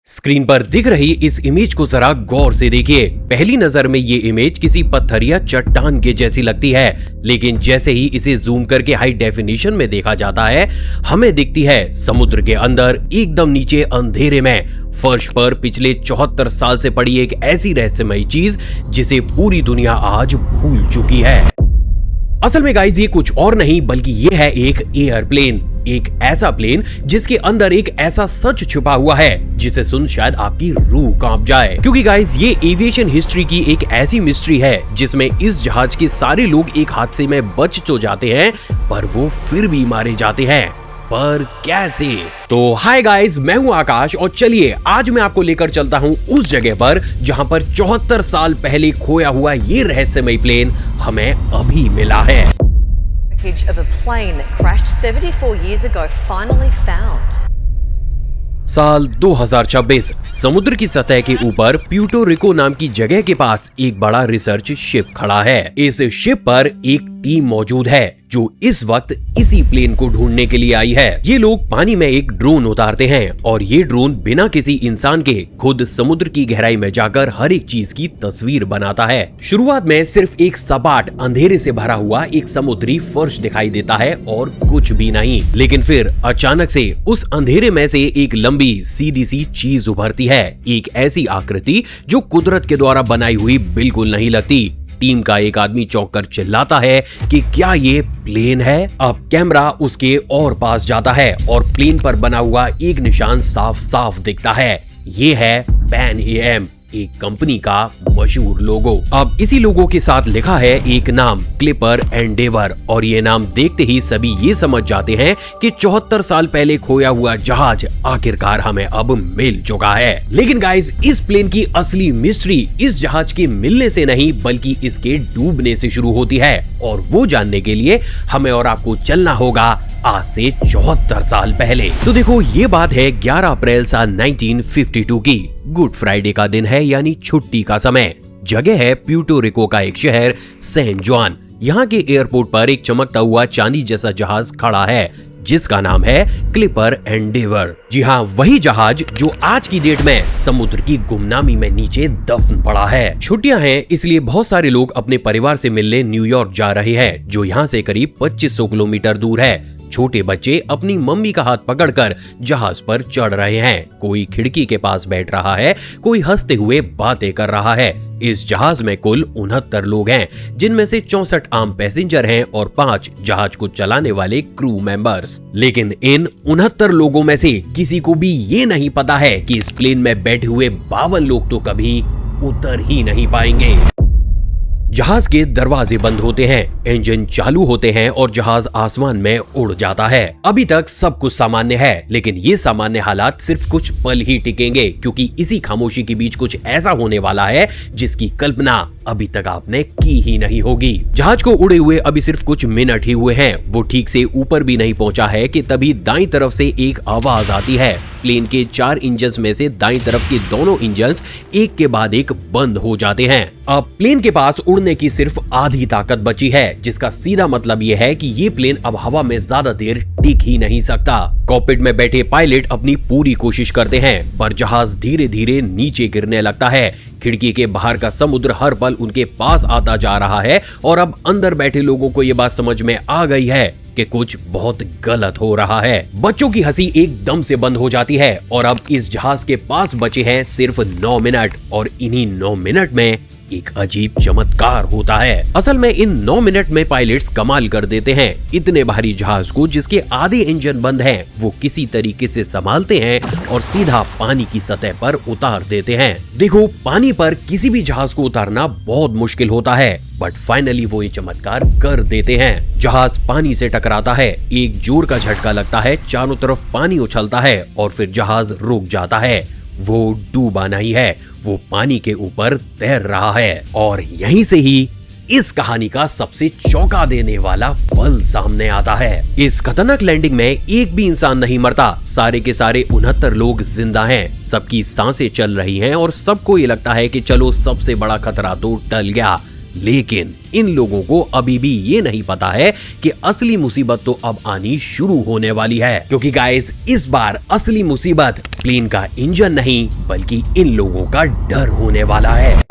Screen पर दिख रही इस इमेज को जरा गौर से देखिए। पहली नजर में ये इमेज किसी पत्थर या चट्टान के जैसी लगती है, लेकिन जैसे ही इसे जूम करके हाई डेफिनेशन में देखा जाता है, हमें दिखती है समुद्र के अंदर एकदम नीचे अंधेरे में फर्श पर पिछले 74 साल से पड़ी एक ऐसी रहस्यमयी चीज जिसे पूरी दुनिया आज भूल चुकी है। असल में गाइस ये कुछ और नहीं बल्कि ये है एक एयरप्लेन, एक ऐसा प्लेन जिसके अंदर एक ऐसा सच छुपा हुआ है जिसे सुन शायद आपकी रूह कांप जाए। क्योंकि गाइस ये एविएशन हिस्ट्री की एक ऐसी मिस्ट्री है जिसमें इस जहाज के सारे लोग एक हादसे में बच तो जाते हैं पर वो फिर भी मारे जाते हैं। पर कैसे? तो हाय गाइस, मैं हूं आकाश और चलिए आज मैं आपको लेकर चलता हूं उस जगह पर जहां पर 74 साल पहले खोया हुआ ये रहस्यमयी प्लेन हमें अभी मिला है। Of a plane that crashed 74 years ago finally found. साल 2026 समुद्र की सतह के ऊपर प्यूर्टो रिको नाम की जगह के पास एक बड़ा रिसर्च शिप खड़ा है। इस शिप पर एक टीम मौजूद है जो इस वक्त इसी प्लेन को ढूंढने के लिए आई है। ये लोग पानी में एक ड्रोन उतारते हैं और ये ड्रोन बिना किसी इंसान के खुद समुद्र की गहराई में जाकर हर एक चीज की तस्वीर बनाता है। शुरुआत में सिर्फ एक सपाट अंधेरे से भरा हुआ एक समुद्री फर्श दिखाई देता है और कुछ भी नहीं, लेकिन फिर अचानक से उस अंधेरे में से एक लंबी सीधी सी चीज उभरती है, एक ऐसी आकृति जो कुदरत के द्वारा बनाई हुई बिल्कुल नहीं लगती। टीम का एक आदमी चौंक कर चिल्लाता है कि क्या ये प्लेन है? अब कैमरा उसके और पास जाता है और प्लेन पर बना हुआ एक निशान साफ साफ दिखता है। ये है पैन AM, एक कंपनी का मशहूर लोगो। अब इसी लोगो के साथ लिखा है एक नाम, क्लिपर एंडेवर, और ये नाम देखते ही सभी ये समझ जाते हैं कि 74 साल पहले खोया हुआ जहाज आखिरकार हमें अब मिल चुका है। लेकिन गाइस, इस प्लेन की असली मिस्ट्री इस जहाज के मिलने से नहीं बल्कि इसके डूबने से शुरू होती है, और वो जानने के लिए हमें और आपको चलना होगा आज से 74 साल पहले। तो देखो, ये बात है 11 अप्रैल साल 1952 की। गुड फ्राइडे का दिन है, यानी छुट्टी का समय। जगह है प्यूर्टो रिको का एक शहर सैन जुआन। यहाँ के एयरपोर्ट पर एक चमकता हुआ चांदी जैसा जहाज खड़ा है जिसका नाम है क्लिपर एंडेवर। जी हाँ, वही जहाज जो आज की डेट में समुद्र की गुमनामी में नीचे दफन पड़ा है। छुट्टियां हैं इसलिए बहुत सारे लोग अपने परिवार से मिलने न्यूयॉर्क जा रहे हैं जो यहाँ से करीब 2500 किलोमीटर दूर है। छोटे बच्चे अपनी मम्मी का हाथ पकड़कर जहाज पर चढ़ रहे हैं। कोई खिड़की के पास बैठ रहा है, कोई हंसते हुए बातें कर रहा है। इस जहाज में कुल 69 लोग हैं, जिनमें से 64 आम पैसेंजर हैं और 5 जहाज को चलाने वाले क्रू मेंबर्स। लेकिन इन 69 लोगों में से किसी को भी ये नहीं पता है कि इस प्लेन में बैठे हुए 52 लोग तो कभी उतर ही नहीं पाएंगे। जहाज के दरवाजे बंद होते हैं, इंजन चालू होते हैं और जहाज आसमान में उड़ जाता है। अभी तक सब कुछ सामान्य है, लेकिन ये सामान्य हालात सिर्फ कुछ पल ही टिकेंगे, क्योंकि इसी खामोशी के बीच कुछ ऐसा होने वाला है जिसकी कल्पना अभी तक आपने की ही नहीं होगी। जहाज को उड़े हुए अभी सिर्फ कुछ मिनट ही हुए हैं, वो ठीक से ऊपर भी नहीं पहुंचा है कि तभी दाईं तरफ से एक आवाज आती है। प्लेन के 4 इंजन्स में से दाईं तरफ के दोनों इंजन्स एक के बाद एक बंद हो जाते हैं। अब प्लेन के पास उड़ने की सिर्फ आधी ताकत बची है, जिसका सीधा मतलब ये है कि ये प्लेन अब हवा में ज्यादा देर टिक ही नहीं सकता। कॉकपिट में बैठे पायलट अपनी पूरी कोशिश करते हैं पर जहाज धीरे धीरे नीचे गिरने लगता है। खिड़की के बाहर का समुद्र हर पल उनके पास आता जा रहा है और अब अंदर बैठे लोगों को ये बात समझ में आ गई है कि कुछ बहुत गलत हो रहा है। बच्चों की हंसी एकदम से बंद हो जाती है और अब इस जहाज के पास बचे हैं सिर्फ 9 मिनट, और इन्हीं 9 मिनट में एक अजीब चमत्कार होता है। असल में इन 9 मिनट में पायलट्स कमाल कर देते हैं। इतने भारी जहाज को जिसके आधे इंजन बंद हैं, वो किसी तरीके से संभालते हैं और सीधा पानी की सतह पर उतार देते हैं। देखो, पानी पर किसी भी जहाज को उतारना बहुत मुश्किल होता है, बट फाइनली वो ये चमत्कार कर देते हैं। जहाज पानी से टकराता है, एक जोर का झटका लगता है, चारों तरफ पानी उछलता है और फिर जहाज रुक जाता है। वो डूबा नहीं है, वो पानी के ऊपर तैर रहा है। और यहीं से ही इस कहानी का सबसे चौंका देने वाला पल सामने आता है। इस खतरनाक लैंडिंग में एक भी इंसान नहीं मरता, सारे के सारे 69 लोग जिंदा हैं। सबकी सांसें चल रही हैं और सबको ये लगता है कि चलो सबसे बड़ा खतरा तो टल गया। लेकिन इन लोगों को अभी भी ये नहीं पता है कि असली मुसीबत तो अब आनी शुरू होने वाली है, क्योंकि गाइस इस बार असली मुसीबत प्लेन का इंजन नहीं बल्कि इन लोगों का डर होने वाला है।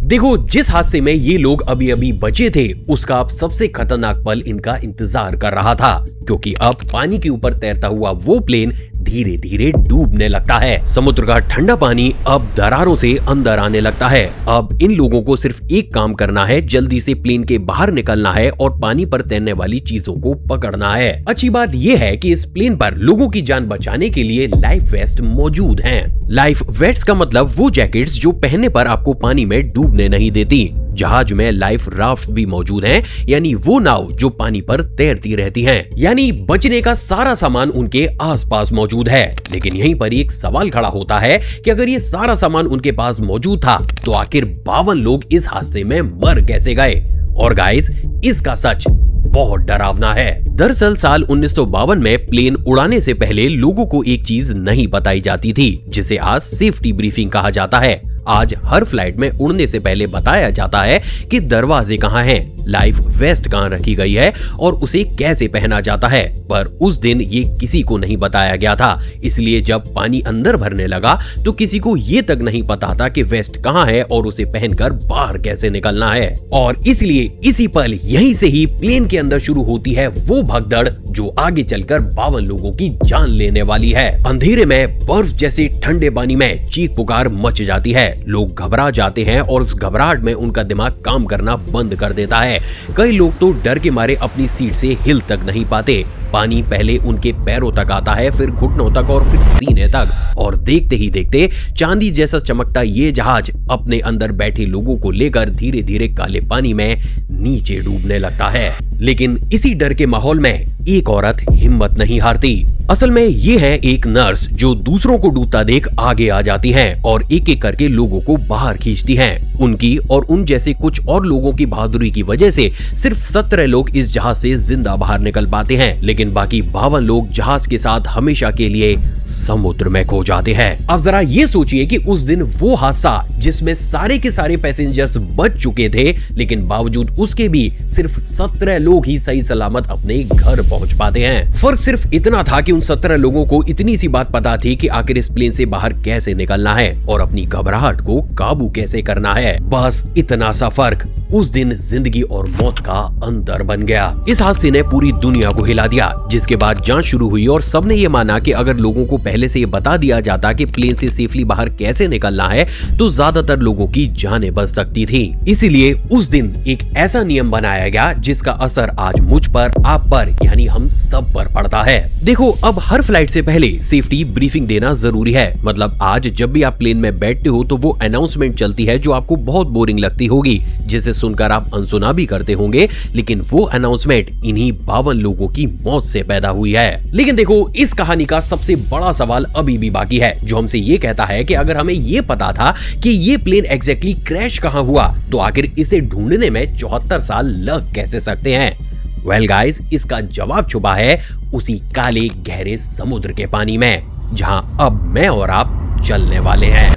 देखो, जिस हादसे में ये लोग अभी अभी बचे थे उसका अब सबसे खतरनाक पल इनका इंतजार कर रहा था, क्योंकि अब पानी के ऊपर तैरता हुआ वो प्लेन धीरे धीरे डूबने लगता है। समुद्र का ठंडा पानी अब दरारों से अंदर आने लगता है। अब इन लोगों को सिर्फ एक काम करना है, जल्दी से प्लेन के बाहर निकलना है और पानी पर तैरने वाली चीजों को पकड़ना है। अच्छी बात यह है कि इस प्लेन पर लोगों की जान बचाने के लिए लाइफ वेस्ट मौजूद हैं। लाइफ वेस्ट का मतलब वो जैकेट्स जो पहनने पर आपको पानी में डूबने नहीं देती। जहाज में लाइफ राफ्ट्स भी मौजूद हैं, यानी वो नाव जो पानी पर तैरती रहती हैं। यानी बचने का सारा सामान उनके आसपास मौजूद है। लेकिन यहीं पर एक सवाल खड़ा होता है कि अगर ये सारा सामान उनके पास मौजूद था तो आखिर 52 लोग इस हादसे में मर कैसे गए? और गाइस, इसका सच बहुत डरावना है। दरअसल साल 1952 में प्लेन उड़ाने से पहले लोगों को एक चीज नहीं बताई जाती थी, जिसे आज सेफ्टी ब्रीफिंग कहा जाता है। आज हर फ्लाइट में उड़ने से पहले बताया जाता है कि दरवाजे कहाँ हैं, लाइफ वेस्ट कहाँ रखी गई है और उसे कैसे पहना जाता है। पर उस दिन ये किसी को नहीं बताया गया था, इसलिए जब पानी अंदर भरने लगा तो किसी को ये तक नहीं पता था कि वेस्ट कहाँ है और उसे पहनकर बाहर कैसे निकलना है। और इसलिए इसी पल यहीं से ही प्लेन के अंदर शुरू होती है वो भगदड़ जो आगे चलकर 52 लोगों की जान लेने वाली है। अंधेरे में बर्फ जैसे ठंडे पानी में चीख पुकार मच जाती है। लोग घबरा जाते हैं और उस घबराहट में उनका दिमाग काम करना बंद कर देता है। कई लोग तो डर के मारे अपनी सीट से हिल तक नहीं पाते। पानी पहले उनके पैरों तक आता है, फिर घुटनों तक और फिर सीने तक। और देखते ही देखते चांदी जैसा चमकता ये जहाज अपने अंदर बैठे लोगों को लेकर धीरे धीरे काले पानी में नीचे डूबने लगता है। लेकिन इसी डर के माहौल में एक औरत हिम्मत नहीं हारती। असल में ये है एक नर्स जो दूसरों को डूबता देख आगे आ जाती हैं और एक एक करके लोगों को बाहर खींचती हैं। उनकी और उन जैसे कुछ और लोगों की बहादुरी की वजह से सिर्फ 17 लोग इस जहाज से जिंदा बाहर निकल पाते हैं, लेकिन बाकी 52 लोग जहाज के साथ हमेशा के लिए समुद्र में खो जाते हैं। अब जरा ये सोचिए कि उस दिन वो हादसा जिसमें सारे के सारे पैसेंजर्स बच चुके थे, लेकिन बावजूद उसके भी सिर्फ 17 लोग ही सही सलामत अपने घर पहुंच पाते हैं। फर्क सिर्फ इतना था कि उन 17 लोगों को इतनी सी बात पता थी कि आखिर इस प्लेन से बाहर कैसे निकलना है और अपनी घबराहट को काबू कैसे करना है। बस इतना सा फर्क उस दिन जिंदगी और मौत का अंतर बन गया। इस हादसे ने पूरी दुनिया को हिला दिया, जिसके बाद जांच शुरू हुई और सबने ये माना कि अगर लोगों को पहले से ये बता दिया जाता कि प्लेन से सेफली बाहर कैसे निकलना है तो ज्यादातर लोगों की जानें बच सकती थी। इसीलिए उस दिन एक ऐसा नियम बनाया गया जिसका असर आज मुझ पर, आप पर, यानी हम सब पर पड़ता है। देखो, अब हर फ्लाइट से पहले सेफ्टी ब्रीफिंग देना जरूरी है। मतलब आज जब भी आप प्लेन में बैठते हो तो वो अनाउंसमेंट चलती है जो आपको बहुत बोरिंग लगती होगी, जिसे सुनकर आप अनसुना भी करते होंगे, लेकिन वो अनाउंसमेंट इन्हीं 52 लोगों की मौत से पैदा हुई है। लेकिन देखो, इस कहानी का सबसे बड़ा सवाल अभी भी बाकी है, जो हमसे ये कहता है कि अगर हमें ये पता था कि ये प्लेन एग्जैक्टली क्रैश कहाँ हुआ तो आखिर इसे ढूंढने में 74 साल लग कैसे सकते हैं? वेल गाइस, इसका जवाब छुपा है उसी काले गहरे समुद्र के पानी में, जहां अब मैं और आप चलने वाले हैं।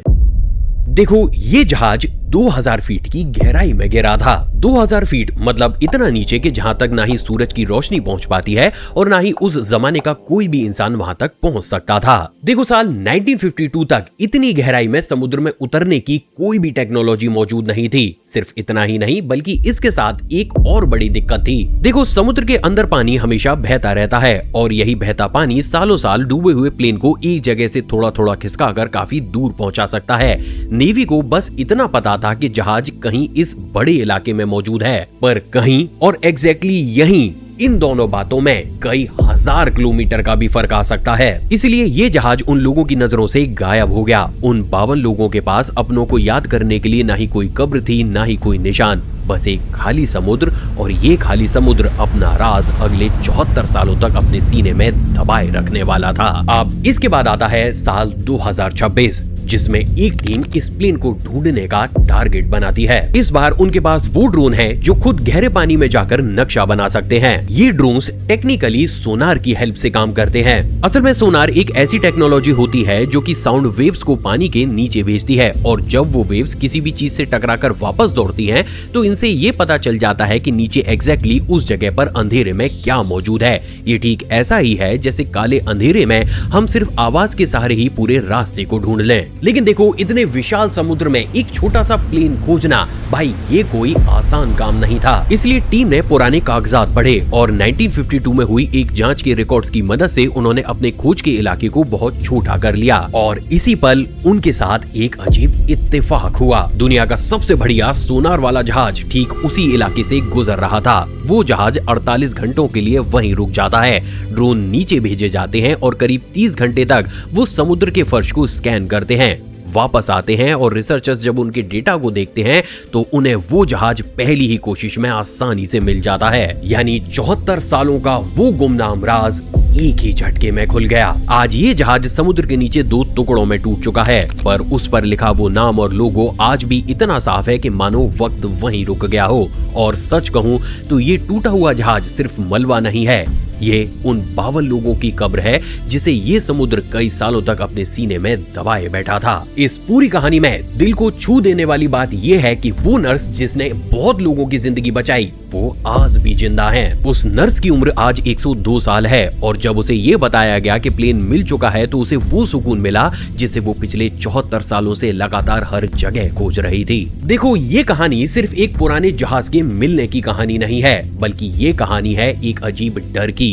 देखो, ये जहाज 2000 फीट की गहराई में गिरा था। 2000 फीट मतलब इतना नीचे कि जहां तक ना ही सूरज की रोशनी पहुंच पाती है और ना ही उस जमाने का कोई भी इंसान वहां तक पहुंच सकता था। देखो, साल 1952 तक इतनी गहराई में समुद्र में उतरने की कोई भी टेक्नोलॉजी मौजूद नहीं थी। सिर्फ इतना ही नहीं बल्कि इसके साथ एक और बड़ी दिक्कत थी। देखो, समुद्र के अंदर पानी हमेशा बहता रहता है और यही बहता पानी सालों साल डूबे हुए प्लेन को एक जगह से थोड़ा थोड़ा खिसकाकर काफी दूर पहुंचा सकता है। नेवी को बस इतना पता था कि जहाज कहीं इस बड़े इलाके में मौजूद है, पर कहीं और एग्जैक्टली यहीं इन दोनों बातों में कई हजार किलोमीटर का भी फर्क आ सकता है। इसलिए ये जहाज उन लोगों की नजरों से गायब हो गया। उन 52 लोगों के पास अपनों को याद करने के लिए ना ही कोई कब्र थी, ना ही कोई निशान, बस एक खाली समुद्र। और ये खाली समुद्र अपना राज अगले 74 सालों तक अपने सीने में दबाए रखने वाला था। अब इसके बाद आता है साल 2026, जिसमें एक टीम इस प्लेन को ढूंढने का टारगेट बनाती है। इस बार उनके पास वो ड्रोन है जो खुद गहरे पानी में जाकर नक्शा बना सकते हैं। ये ड्रोन्स टेक्निकली सोनार की हेल्प से काम करते हैं। असल में सोनार एक ऐसी टेक्नोलॉजी होती है जो कि साउंड वेव्स को पानी के नीचे भेजती है, और जब वो वेव्स किसी भी चीज से टकराकर वापस दौड़ती हैं, तो इनसे ये पता चल जाता है कि नीचे एग्जैक्टली उस जगह पर अंधेरे में क्या मौजूद है। ये ठीक ऐसा ही है जैसे काले अंधेरे में हम सिर्फ आवाज के सहारे ही पूरे रास्ते को ढूंढ लें। लेकिन देखो, इतने विशाल समुद्र में एक छोटा सा प्लेन खोजना, भाई ये कोई आसान काम नहीं था। इसलिए टीम ने पुराने कागजात पढ़े और 1952 में हुई एक जांच के रिकॉर्ड्स की मदद से उन्होंने अपने खोज के इलाके को बहुत छोटा कर लिया। और इसी पल उनके साथ एक अजीब इत्तेफाक हुआ। दुनिया का सबसे बढ़िया सोनार वाला जहाज ठीक उसी इलाके से गुजर रहा था। वो जहाज 48 घंटों के लिए वहीं रुक जाता है। ड्रोन नीचे भेजे जाते हैं और करीब 30 घंटे तक वो समुद्र के फर्श को स्कैन करते हैं, वापस आते हैं, और रिसर्चर्स जब उनके डेटा को देखते हैं तो उन्हें वो जहाज पहली ही कोशिश में आसानी से मिल जाता है। यानी 74 सालों का वो गुमनाम राज एक ही झटके में खुल गया। आज ये जहाज समुद्र के नीचे 2 टुकड़ों में टूट चुका है, पर उस पर लिखा वो नाम और लोगो आज भी इतना साफ है कि मानो वक्त वहीं रुक गया हो। और सच कहूं तो ये टूटा हुआ जहाज सिर्फ मलबा नहीं है, ये उन 52 लोगों की कब्र है जिसे ये समुद्र कई सालों तक अपने सीने में दबाए बैठा था। इस पूरी कहानी में दिल को छू देने वाली बात यह है कि वो नर्स जिसने बहुत लोगों की जिंदगी बचाई, वो आज भी जिंदा हैं। उस नर्स की उम्र आज 102 साल है, और जब उसे ये बताया गया कि प्लेन मिल चुका है तो उसे वो सुकून मिला जिसे वो पिछले 74 सालों से लगातार हर जगह खोज रही थी। देखो, ये कहानी सिर्फ एक पुराने जहाज के मिलने की कहानी नहीं है, बल्कि ये कहानी है एक अजीब डर की,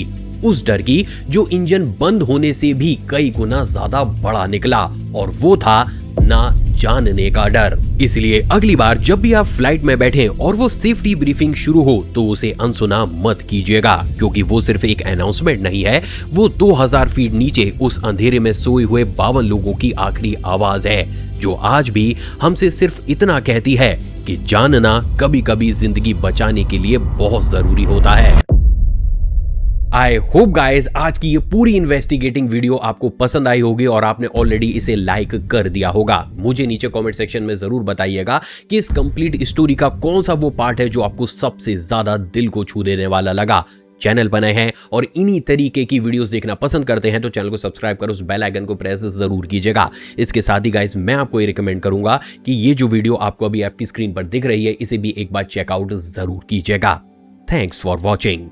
उस डर की जो इंजन बंद होने से भी कई गुना ज्यादा बड़ा निकला, और वो था ना जानने का डर। इसलिए अगली बार जब भी आप फ्लाइट में बैठें और वो सेफ्टी ब्रीफिंग शुरू हो तो उसे अनसुना मत कीजिएगा, क्योंकि वो सिर्फ एक अनाउंसमेंट नहीं है, वो 2000 फीट नीचे उस अंधेरे में सोए हुए 52 लोगों की आखिरी आवाज है, जो आज भी हमसे सिर्फ इतना कहती है कि जानना कभी कभी जिंदगी बचाने के लिए बहुत जरूरी होता है। आई होप गाइज आज की ये पूरी इन्वेस्टिगेटिंग वीडियो आपको पसंद आई होगी और आपने ऑलरेडी इसे लाइक कर दिया होगा। मुझे नीचे कमेंट सेक्शन में जरूर बताइएगा कि इस कंप्लीट स्टोरी का कौन सा वो पार्ट है जो आपको सबसे ज्यादा दिल को छू देने वाला लगा। चैनल पर नए हैं और इन्हीं तरीके की वीडियोस देखना पसंद करते हैं तो चैनल को सब्सक्राइब कर उस बेल आइकन को प्रेस जरूर कीजिएगा। इसके साथ ही गाइज मैं आपको ये रिकमेंड करूंगा कि ये जो वीडियो आपको अभी आपकी स्क्रीन पर दिख रही है, इसे भी एक बार चेकआउट जरूर कीजिएगा। Thanks for watching.